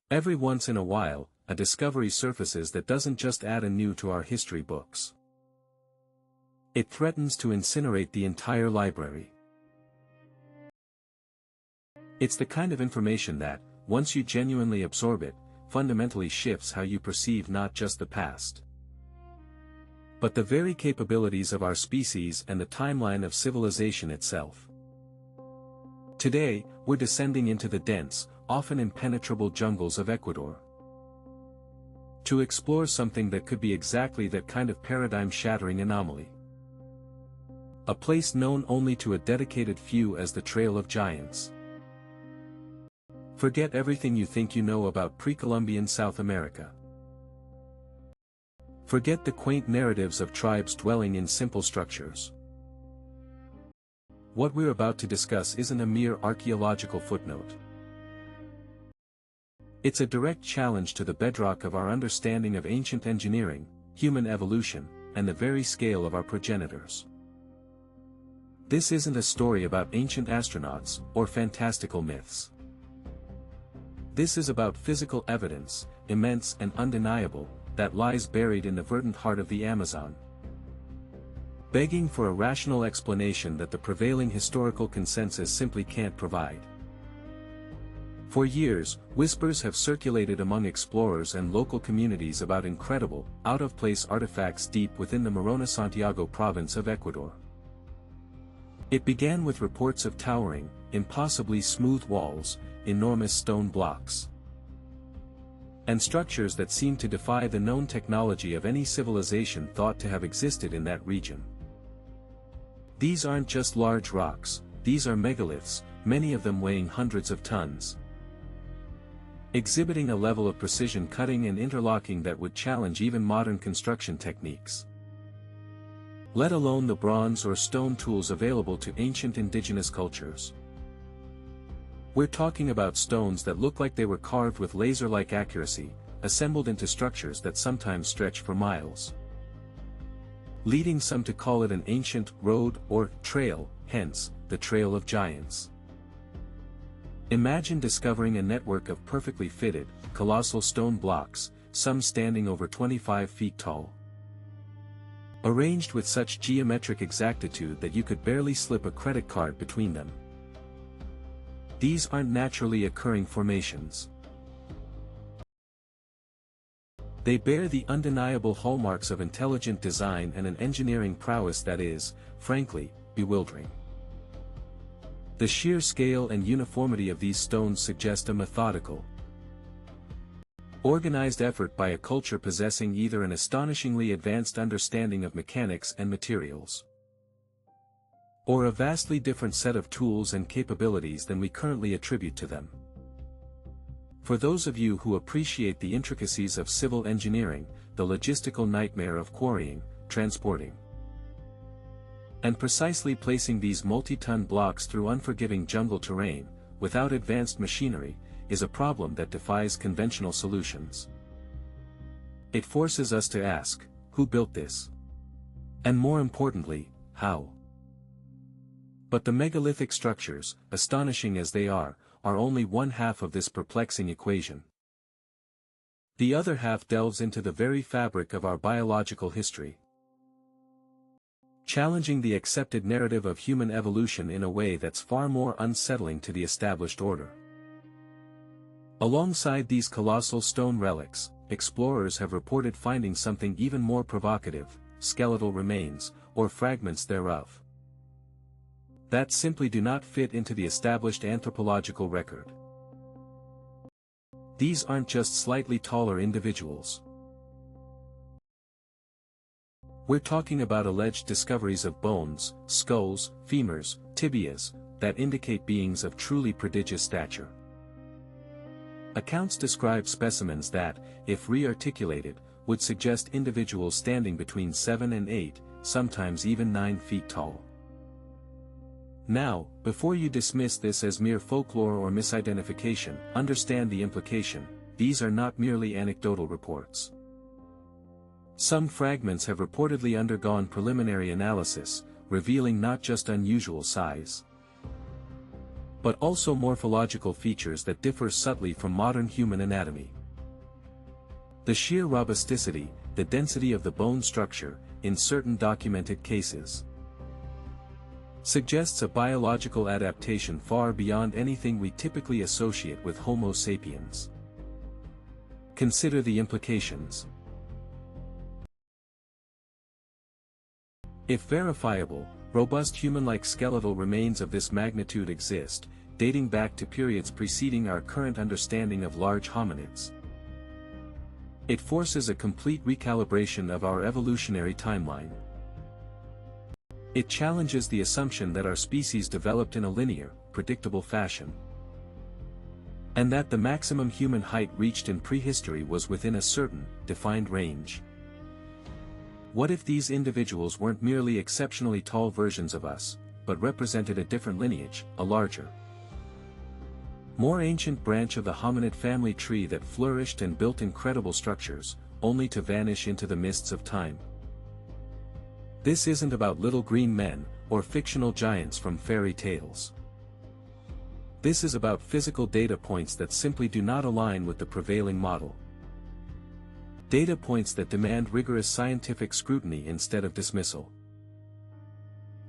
Every once in a while, a discovery surfaces that doesn't just add a new to our history books. It threatens to incinerate the entire library. It's the kind of information that, once you genuinely absorb it, fundamentally shifts how you perceive not just the past, but the very capabilities of our species and the timeline of civilization itself. Today, we're descending into the dense, often impenetrable jungles of Ecuador, to explore something that could be exactly that kind of paradigm-shattering anomaly. A place known only to a dedicated few as the Trail of Giants. Forget everything you think you know about pre-Columbian South America. Forget the quaint narratives of tribes dwelling in simple structures. What we're about to discuss isn't a mere archaeological footnote. It's a direct challenge to the bedrock of our understanding of ancient engineering, human evolution, and the very scale of our progenitors. This isn't a story about ancient astronauts or fantastical myths. This is about physical evidence, immense and undeniable, that lies buried in the verdant heart of the Amazon, begging for a rational explanation that the prevailing historical consensus simply can't provide. For years, whispers have circulated among explorers and local communities about incredible, out-of-place artifacts deep within the Morona-Santiago province of Ecuador. It began with reports of towering, impossibly smooth walls, enormous stone blocks, and structures that seemed to defy the known technology of any civilization thought to have existed in that region. These aren't just large rocks, these are megaliths, many of them weighing hundreds of tons, exhibiting a level of precision cutting and interlocking that would challenge even modern construction techniques, let alone the bronze or stone tools available to ancient indigenous cultures. We're talking about stones that look like they were carved with laser-like accuracy, assembled into structures that sometimes stretch for miles, leading some to call it an ancient road or trail, hence, the Trail of Giants. Imagine discovering a network of perfectly fitted, colossal stone blocks, some standing over 25 feet tall, arranged with such geometric exactitude that you could barely slip a credit card between them. These aren't naturally occurring formations. They bear the undeniable hallmarks of intelligent design and an engineering prowess that is, frankly, bewildering. The sheer scale and uniformity of these stones suggest a methodical, organized effort by a culture possessing either an astonishingly advanced understanding of mechanics and materials, or a vastly different set of tools and capabilities than we currently attribute to them. For those of you who appreciate the intricacies of civil engineering, the logistical nightmare of quarrying, transporting, and precisely placing these multi-ton blocks through unforgiving jungle terrain, without advanced machinery, is a problem that defies conventional solutions. It forces us to ask, who built this? And more importantly, how? But the megalithic structures, astonishing as they are only one half of this perplexing equation. The other half delves into the very fabric of our biological history, challenging the accepted narrative of human evolution in a way that's far more unsettling to the established order. Alongside these colossal stone relics, explorers have reported finding something even more provocative, skeletal remains, or fragments thereof, that simply do not fit into the established anthropological record. These aren't just slightly taller individuals. We're talking about alleged discoveries of bones, skulls, femurs, tibias, that indicate beings of truly prodigious stature. Accounts describe specimens that, if re-articulated, would suggest individuals standing between 7 and 8, sometimes even 9 feet tall. Now, before you dismiss this as mere folklore or misidentification, understand the implication: these are not merely anecdotal reports. Some fragments have reportedly undergone preliminary analysis, revealing not just unusual size, but also morphological features that differ subtly from modern human anatomy. The sheer robusticity, the density of the bone structure, in certain documented cases, suggests a biological adaptation far beyond anything we typically associate with Homo sapiens. Consider the implications. If verifiable, robust human-like skeletal remains of this magnitude exist, dating back to periods preceding our current understanding of large hominids, it forces a complete recalibration of our evolutionary timeline. It challenges the assumption that our species developed in a linear, predictable fashion, and that the maximum human height reached in prehistory was within a certain, defined range. What if these individuals weren't merely exceptionally tall versions of us, but represented a different lineage, a larger, more ancient branch of the hominid family tree that flourished and built incredible structures, only to vanish into the mists of time? This isn't about little green men, or fictional giants from fairy tales. This is about physical data points that simply do not align with the prevailing model. Data points that demand rigorous scientific scrutiny instead of dismissal.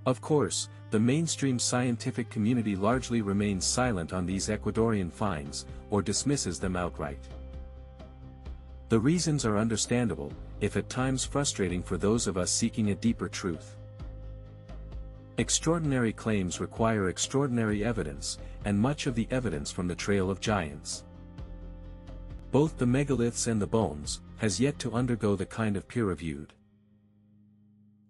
Of course, the mainstream scientific community largely remains silent on these Ecuadorian finds, or dismisses them outright. The reasons are understandable, if at times frustrating for those of us seeking a deeper truth. Extraordinary claims require extraordinary evidence, and much of the evidence from the Trail of Giants, both the megaliths and the bones, has yet to undergo the kind of peer-reviewed,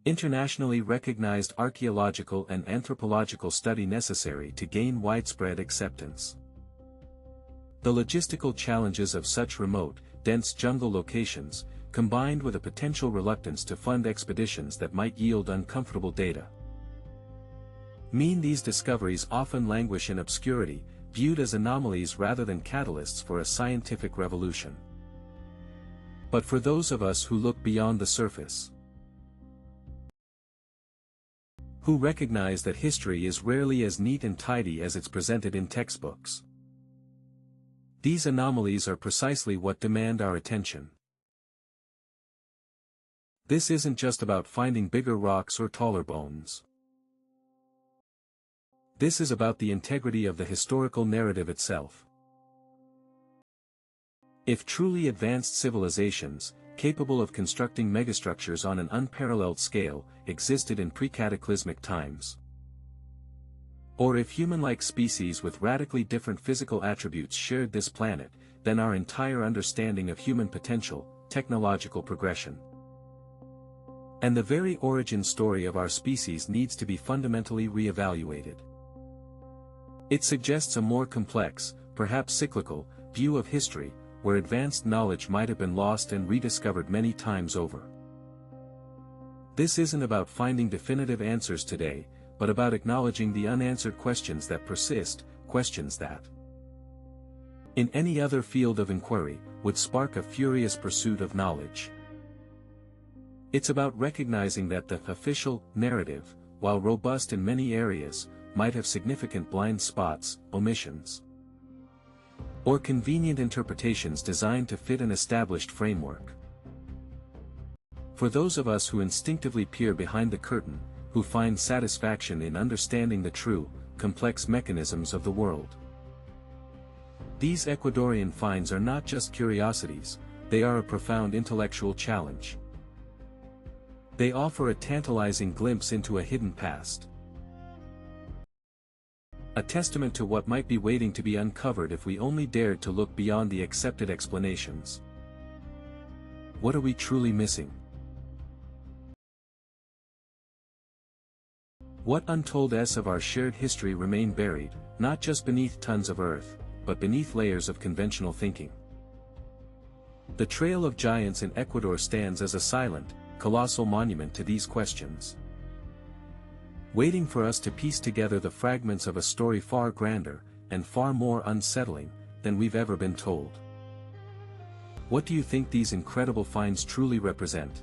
internationally recognized archaeological and anthropological study necessary to gain widespread acceptance. The logistical challenges of such remote, dense jungle locations, combined with a potential reluctance to fund expeditions that might yield uncomfortable data, mean these discoveries often languish in obscurity, viewed as anomalies rather than catalysts for a scientific revolution. But for those of us who look beyond the surface, who recognize that history is rarely as neat and tidy as it's presented in textbooks, these anomalies are precisely what demand our attention. This isn't just about finding bigger rocks or taller bones. This is about the integrity of the historical narrative itself. If truly advanced civilizations, capable of constructing megastructures on an unparalleled scale, existed in pre-cataclysmic times, or if human-like species with radically different physical attributes shared this planet, then our entire understanding of human potential, technological progression, and the very origin story of our species needs to be fundamentally re-evaluated. It suggests a more complex, perhaps cyclical, view of history, where advanced knowledge might have been lost and rediscovered many times over. This isn't about finding definitive answers today, but about acknowledging the unanswered questions that persist, questions that, in any other field of inquiry, would spark a furious pursuit of knowledge. It's about recognizing that the official narrative, while robust in many areas, might have significant blind spots, omissions, or convenient interpretations designed to fit an established framework. For those of us who instinctively peer behind the curtain, who find satisfaction in understanding the true, complex mechanisms of the world, these Ecuadorian finds are not just curiosities, they are a profound intellectual challenge. They offer a tantalizing glimpse into a hidden past, a testament to what might be waiting to be uncovered if we only dared to look beyond the accepted explanations. What are we truly missing? What untold of our shared history remain buried, not just beneath tons of earth, but beneath layers of conventional thinking? The Trail of Giants in Ecuador stands as a silent, colossal monument to these questions, waiting for us to piece together the fragments of a story far grander, and far more unsettling, than we've ever been told. What do you think these incredible finds truly represent?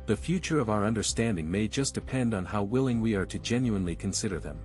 The future of our understanding may just depend on how willing we are to genuinely consider them.